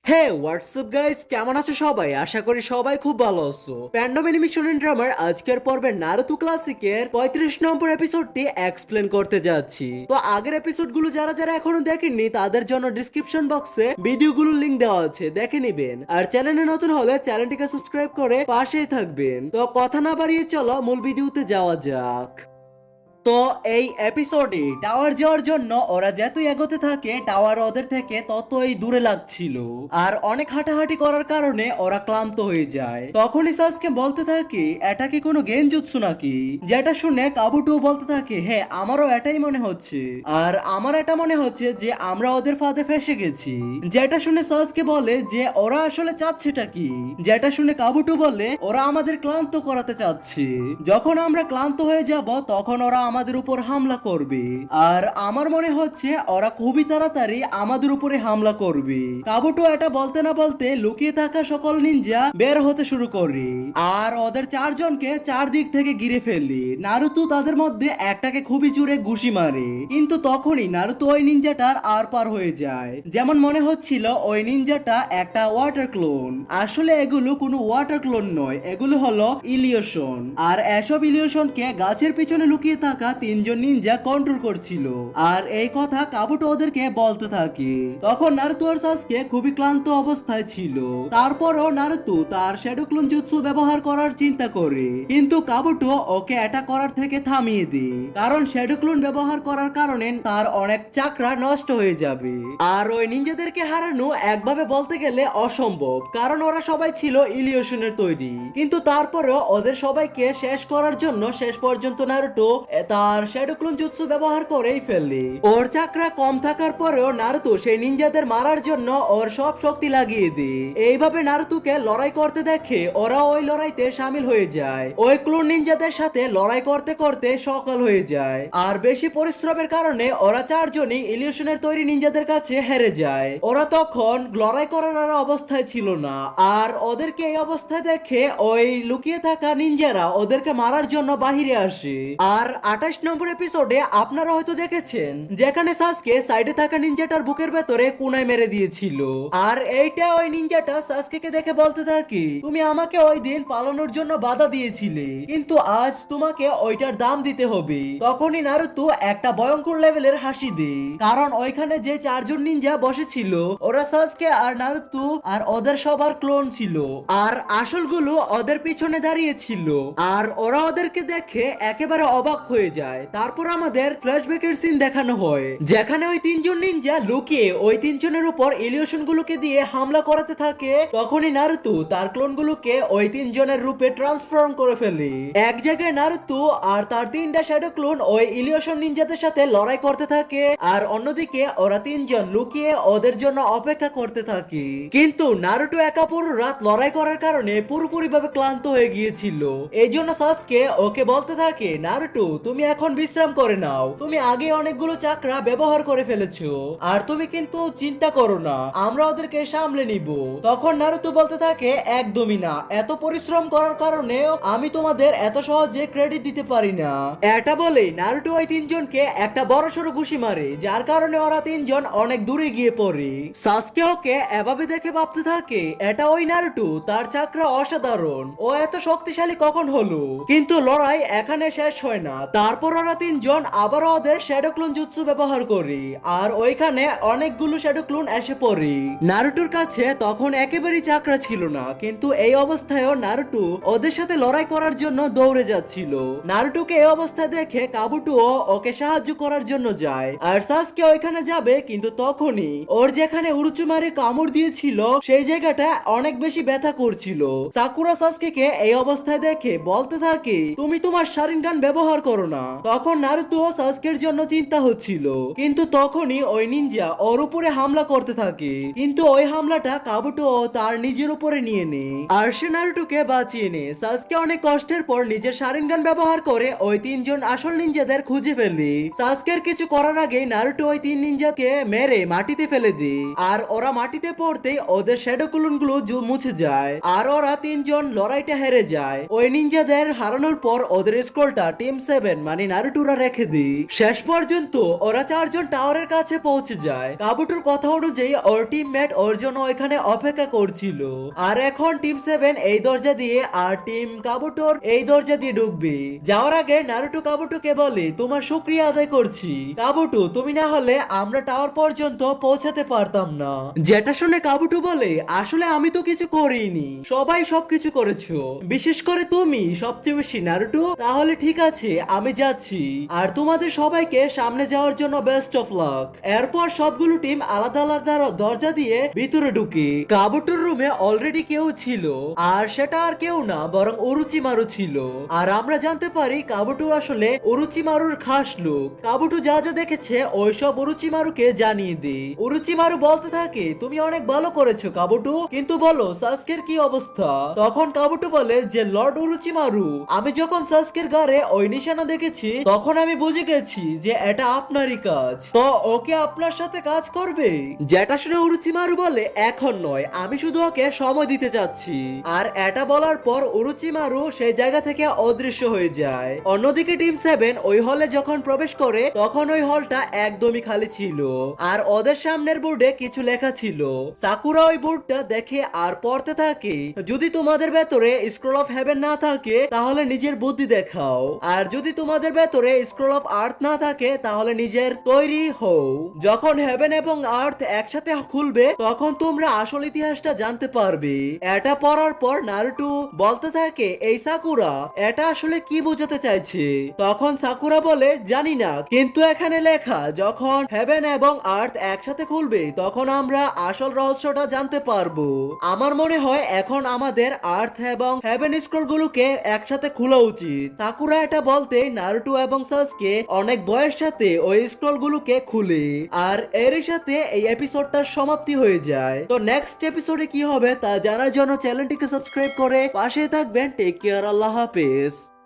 হে WhatsApp guys, কেমন আছো সবাই? আশা করি সবাই খুব ভালো আছো। প্যান্ডম অ্যানিমেশন এন্ড ড্রামার আজকের পর্বে নারুতো ক্লাসিকের 35 নম্বর এপিসোডটি এক্সপ্লেন করতে যাচ্ছি। তো আগের এপিসোডগুলো যারা যারা এখনো দেখেননি তাদের জন্য ডেসক্রিপশন বক্সে ভিডিওগুলোর লিংক দেওয়া আছে, দেখে নেবেন। আর চ্যানেলে নতুন হলে চ্যানেলটিকে সাবস্ক্রাইব করে পাশেই থাকবেন। তো কথা না বাড়িয়ে চলো মূল ভিডিওতে যাওয়া যাক। তো এই এপিসোডে টাওয়ার যাওয়ার জন্য ওরা যতই এগোতে থাকে টাওয়ার ওদের থেকে ততই দূরে লাগছিল। আর অনেক হাঁটাহাঁটি করার কারণে ওরা ক্লান্ত হয়ে যায়। তখনই সাসকে বলতে থাকে এটা কি কোনো গেনজুৎসু নাকি, যেটা শুনে কাবুটো বলতে থাকে হ্যাঁ আমারও এটাই মনে হচ্ছে। আর আমার এটা মনে হচ্ছে যে আমরা ওদের ফাঁদে ফেসে গেছি। যেটা শুনে সাসকে বলে যে ওরা আসলে চাচ্ছেটা কি। যেটা শুনে কাবুটো বলে ওরা আমাদের ক্লান্ত করাতে চাচ্ছে। যখন আমরা ক্লান্ত হয়ে যাব তখন ওরা আমাদের উপর হামলা করবে। আর আমার মনে হচ্ছে ওরা খুবই তাড়াতাড়ি আমাদের উপরে হামলা করবে। কাবুটো এটা বলতে না বলতে লুকিয়ে থাকা সকল নিনজা বের হতে শুরু করে। আর ওদের চারজনকে চারদিক থেকে ঘিরে ফেলে। নারুতো তাদের মধ্যে একটাকে খুবই জোরে ঘুষি মারে, কিন্তু তখনই নারুতো ওই নিনজাটার আর পার হয়ে যায়। যেমন মনে হচ্ছিল ওই নিনজাটা একটা ওয়াটার ক্লোন। আসলে এগুলো কোনো ওয়াটার ক্লোন নয়, এগুলো হলো ইলিউশন। আর এসব ইলিউশনকে গাছের পিছনে লুকিয়ে থাকা তিনজন নিনজা কন্ট্রোল করছিল। আর এই কথা কাবুটো ওদেরকে বলতে থাকে। তখন নারুতো আর সাসকে খুবই ক্লান্ত অবস্থায় ছিল। তারপরও নারুতো তার শ্যাডো ক্লোন জুৎসু ব্যবহার করার চিন্তা করে, কিন্তু কাবুটো ওকে এটা করার থেকে থামিয়ে দেয়। কারণ শ্যাডো ক্লোন ব্যবহার করার কারণে তার অনেক চাকরা নষ্ট হয়ে যাবে। আর ওই নিনজাদেরকে হারানো একভাবে বলতে গেলে অসম্ভব, কারণ ওরা সবাই ছিল ইলিউশনের তৈরি। কিন্তু তারপরেও ওদের সবাইকে শেষ করার জন্য শেষ পর্যন্ত নারুতো তার শ্যাডো ক্লোন জুৎসু ব্যবহার করেই ফেলে। ওর চাকরা কম থাকার পরেও নারুতো সেই নিনজাদের মারার জন্য ওর সব শক্তি লাগিয়ে দেয়। এইভাবে নারুতোকে লড়াই করতে দেখে ওরা ওই লড়াইতে শামিল হয়ে যায়। ওই ক্লোন নিনজাদের সাথে লড়াই করতে করতে সকাল হয়ে যায়। আর বেশি পরিশ্রমের কারণে ওরা চারজনই ইলিউশনের তৈরি নিনজাদের কাছে হেরে যায়। ওরা তখন লড়াই করার আর অবস্থায় ছিল না। আর ওদেরকে এই অবস্থায় দেখে ওই লুকিয়ে থাকা নিনজারা ওদেরকে মারার জন্য বাহিরে আসে। আর 28 নম্বর এপিসোডে আপনারা হয়তো দেখেছেন যেখানে সাসকে সাইডে থাকা নিনজাটার বুকের ভেতরে কুনাই মেরে দিয়েছিল। আর এইটা ওই নিনজাটা সাসকে দেখে বলতে থাকে তুমি আমাকে ওই দিন পালানোর জন্য বাধা দিয়েছিলে, কিন্তু আজ তোমাকে ওইটার দাম দিতে হবে। তখনই নারুতো একটা ভয়ঙ্কর লেভেলের হাসি দেয়, কারণ ওইখানে যে চারজন নিনজা বসেছিল ওরা সাসকে আর নারুতো আর ওদের সবার ক্লোন ছিল। আর আসলগুলো ওদের পিছনে দাঁড়িয়ে ছিল। আর ওরা ওদেরকে দেখে একেবারে অবাক হয়ে যায়। তারপর আমাদের ফ্ল্যাশব্যাকের সিন দেখানো হয় যেখানে ওই তিনজন নিনজা লুকিয়ে ওই তিনজনের উপর ইলিউশন গুলোকে দিয়ে হামলা করাতে থাকে। তখনই নারুতো তার ক্লোন গুলোকে ওই তিনজনের রূপে ট্রান্সফর্ম করে ফেলে। এক জায়গায় নারুতো আর তার তিনটা শ্যাডো ক্লোন ওই ইলিউশন নিনজাদের সাথে লড়াই করতে থাকে, আর অন্যদিকে ওরা তিনজন লুকিয়ে ওদের জন্য অপেক্ষা করতে থাকে। কিন্তু নারুতো একা পুরো রাত লড়াই করার কারণে পুরোপুরি ভাবে ক্লান্ত হয়ে গিয়েছিল। এই জন্য সাসকে ওকে বলতে থাকে নারুতো তুমি এখন বিশ্রাম করে নাও, তুমি আগে অনেকগুলো চাকরা ব্যবহার করে ফেলেছো। আর তুমি কিন্তু চিন্তা করো না, আমরা ওদেরকে সামলে নিব। তখন নারুতো বলতে থাকে একদমই না, এত পরিশ্রম করার কারণে আমি তোমাদের এত সহজে ক্রেডিট দিতে পারি না। এটা বলে নারুতো ওই তিনজনকে একটা বড়সড় ঘুষি মারে, যার কারণে ওরা তিনজন অনেক দূরে গিয়ে পড়ে। সাসকে ওকে এভাবে দেখে ভাবতে থাকে এটা ওই নারুতো, তার চাকরা অসাধারণ, ও এত শক্তিশালী কখন হলো। কিন্তু লড়াই এখানে শেষ হয় না। তারপর ওরা তিনজন আবার ওদের শ্যাডো ক্লোন জুৎসু ব্যবহার করে, আর ওইখানে অনেকগুলো শ্যাডো ক্লোন এসে পড়ে। নারুটোর কাছে তখন একেবারেই চাকরা ছিল না, কিন্তু এই অবস্থায়ও নারুটো ওদের সাথে লড়াই করার জন্য দৌড়ে যাচ্ছিল। নারুটোকে এই অবস্থায় দেখে কাবুটো ওকে সাহায্য করার জন্য যায়। আর সাসকে ওইখানে যাবে, কিন্তু তখনই ওর যেখানে উরুচুমারি কামড় দিয়েছিল সেই জায়গাটা অনেক বেশি ব্যথা করছিল। সাকুরা সাসকে এই অবস্থায় দেখে বলতে থাকে তুমি তোমার শারিনগান ব্যবহার করো না। তখন নারুতো সাসকের জন্য চিন্তা হচ্ছিল, কিন্তু তখনই ওই নিনজা ওর উপরে হামলা করতে থাকে। কিন্তু ওই হামলাটা কাবুটো তার নিজের উপরে নিয়ে নেয়, আর সে নারুটোকে বাঁচিয়ে নেয়। সাসকে অনেক কষ্টের পর নিজের শারিনগান ব্যবহার করে ওই তিনজন আসল নিনজাদের খুঁজে ফেলে। সাসকের কিছু করার আগে নারুটো ওই তিন নিনজাকে মেরে মাটিতে ফেলে দেয়। আর ওরা মাটিতে পড়তেই ওদের শ্যাডো ক্লোন গুলো মুছে যায়, আর ওরা তিনজন লড়াইটা হেরে যায়। ওই নিনজাদের হারানোর পর ওদের স্ক্রোলটা টিম 7 মানে নারুটোরা রেখে দিই। শেষ পর্যন্ত ওরা চারজন টাওয়ারের কাছে পৌঁছে যায়। কাবুটোর কথা অনুযায়ী ওর টিমমেট ওর জন্য এখানে অপেক্ষা করছিল। আর এখন টিম 7 এই দরজা দিয়ে আর টিম কাবুটোর এই দরজা দিয়ে ঢুকবে। যাওয়ার আগে নারুটো কাবুটোকে বলে তোমার শুকরিয়া আদায় করছি কাবুটো, তুমি না হলে আমরা টাওয়ার পর্যন্ত পৌঁছাতে পারতাম না। যেটা শুনে কাবুটো বলে আসলে আমি তো কিছু করিনি, সবাই সবকিছু করেছো, বিশেষ করে তুমি সবচেয়ে বেশি নারুটো। তাহলে ঠিক আছে আমি যাচ্ছি, আর তোমাদের সবাইকে সামনে যাওয়ার জন্য বেস্ট অফ লাক। এরপর সবগুলো টিম আলাদা আলাদা দরজা দিয়ে ভিতরে ঢুকে। কাবুটোর রুমে অলরেডি কেউ ছিল, আর সেটা আর কেউ না বরং ওরোচিমারু ছিল। আর আমরা জানতে পারি কাবুটো আসলে ওরোচিমারুর খাস লোক। কাবুটো যা যা দেখেছে ওইসব ওরোচিমারুকে জানিয়ে দেয়। ওরোচিমারু বলতে থাকে তুমি অনেক ভালো করেছো কাবুটো, কিন্তু বলো সাসকের কি অবস্থা? তখন কাবুটো বলে যে লর্ড ওরোচিমারু, আমি যখন সাসকের গারে ওই নিশানা দেখেছি তখন আমি বুঝে গেছি যে এটা আপনারই কাজ, তো ওকে আপনার সাথে কাজ করবে। যেটা শুনে ওরোচিমারু বলে এখন নয়, আমি শুধু ওকে সময় দিতে চাচ্ছি। আর এটা বলার পর ওরোচিমারু সেই জায়গা থেকে অদৃশ্য হয়ে যায়। অন্যদিকে টিম 7 ওই হলে যখন প্রবেশ করে তখন ওই হলটা একদমই খালি ছিল, আর ওদের সামনের বোর্ডে কিছু লেখা ছিল। সাকুরা ওই বোর্ডটা দেখে আর পড়তে থাকে, যদি তোমাদের ভেতরে স্ক্রল অফ হেভেন না থাকে তাহলে নিজের বুদ্ধি দেখাও, আর যদি তোমাদের ভেতরে স্ক্রল অফ আর্থ না থাকে তাহলে নিজের তৈরি হও। যখন হেভেন এবং আর্থ একসাথে খুলবে তখন তোমরা আসল ইতিহাসটা জানতে পারবে। এটা পড়ার পর নারুটো বলতে থাকে এই সাকুরা এটা আসলে কি বোঝাতে চাইছে? তখন সাকুরা বলে জানি না, কিন্তু এখানে লেখা যখন হেভেন এবং আর্থ একসাথে খুলবে তখন আমরা আসল রহস্যটা জানতে পারবো। আমার মনে হয় এখন আমাদের আর্থ এবং হেভেন স্ক্রল গুলোকে একসাথে খোলা উচিত। সাকুরা এটা বলতে নারুটো এবং সাসকে অনেক বয়ের সাথে ওই স্ক্রল গুলোকে খুলে, আর এরই সাথে এই এপিসোডটার সমাপ্তি হয়ে যায়। তো নেক্সট এপিসোডে কি হবে তা জানার জন্য চ্যানেলটিকে সাবস্ক্রাইব করে পাশে থাকবেন। টেক কেয়ার, আল্লাহ হাফেজ।